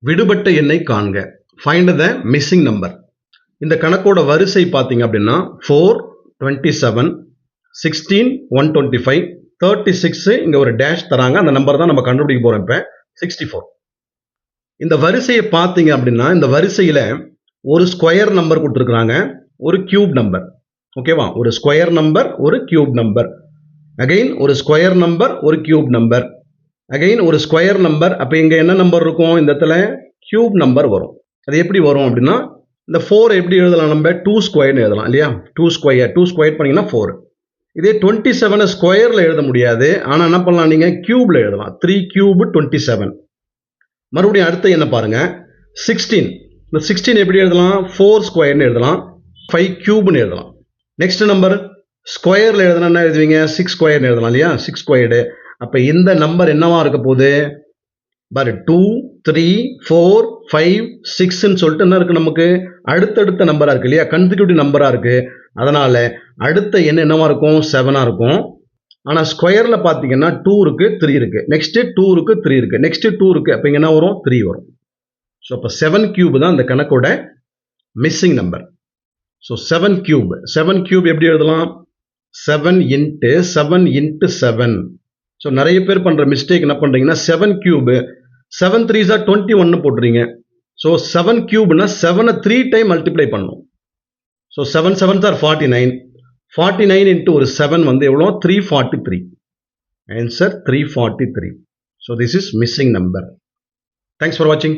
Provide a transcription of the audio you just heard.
விடுபட்ட எண்ணை காண்க. Find the missing number. இந்த கணக்கோட வரிசை பார்த்தீங்க அப்படின்னா 4, 27, 16, 125, 36 இங்க ஒரு டேஷ் தராங்க. அந்த நம்பர் தான் நம்ம கண்டுபிடிக்க போறோம். இப்ப 64. இந்த வரிசையை பார்த்தீங்க அப்படின்னா இந்த வரிசையில ஒரு ஸ்கொயர் நம்பர் கொடுத்துருக்காங்க, ஒரு கியூப் நம்பர். ஓகேவா? ஒரு ஸ்கொயர் நம்பர், ஒரு கியூப் நம்பர். அகைன் ஒரு ஸ்கொயர் நம்பர், ஒரு கியூப் நம்பர். அகைன் ஒரு ஸ்கொயர் நம்பர். அப்போ இங்கே என்ன நம்பர் இருக்கும்? இந்த இடத்துல கியூப் நம்பர் வரும். அது எப்படி வரும் அப்படின்னா இந்த 4 எப்படி எழுதலாம்? நம்ம 2 ஸ்கொயர்னு எழுதலாம் இல்லையா? 2 ஸ்கொயர் பண்ணீங்கன்னா 4. இதே 27 ஸ்கொயரில் எழுத முடியாது. ஆனால் என்ன பண்ணலாம்? நீங்கள் கியூபில் எழுதலாம். 3 கியூப் 27. மறுபடியும் அடுத்து என்ன பாருங்க, 16. இந்த 16 எப்படி எழுதலாம்? 4 ஸ்கொயர்னு எழுதலாம், 5 கியூப்னு எழுதலாம். நெக்ஸ்ட் நம்பர் ஸ்கொயரில் எழுதணும் என்ன எழுதுவீங்க? 6 ஸ்கொயர்னு எழுதலாம் இல்லையா? 6 ஸ்கொயர்டு. அப்போ இந்த நம்பர் என்னவா இருக்க போகுது? பாரு 2, 3, 4, 5, 6ன்னு சொல்லிட்டு என்ன இருக்கு? நமக்கு அடுத்தடுத்த நம்பரா இருக்கு இல்லையா? கன்சிக்யூட்டிவ் நம்பரா இருக்கு. அதனால அடுத்த எண் என்னவா இருக்கும்? 7ஆ இருக்கும். ஆனால் ஸ்கொயரில் பார்த்தீங்கன்னா 2 இருக்கு, 3 இருக்கு. நெக்ஸ்ட் 2 இருக்கு, 3 இருக்கு. நெக்ஸ்ட் 2 இருக்கு. அப்போ இங்கே என்ன வரும்? 3 வரும். ஸோ அப்போ 7 கியூப் தான் இந்த கணக்கோட missing number. So 7 cube. 7 cube எப்படி எழுதலாம்? 7 இன்ட்டு 7 இன்ட்டு 7. ஸோ நிறைய பேர் பண்ணுற மிஸ்டேக் என்ன பண்ணுறீங்கன்னா 7 கியூப் 7 3s are 21 போட்டுறீங்க. ஸோ 7 கியூப்னா 7 3 டைம் மல்டிப்ளை பண்ணணும். So 7 7s are 49. 49 இன்ட்டு ஒரு 7 வந்து எவ்வளோ? 343. Answer 343. So this is missing number. Thanks for வாட்சிங்.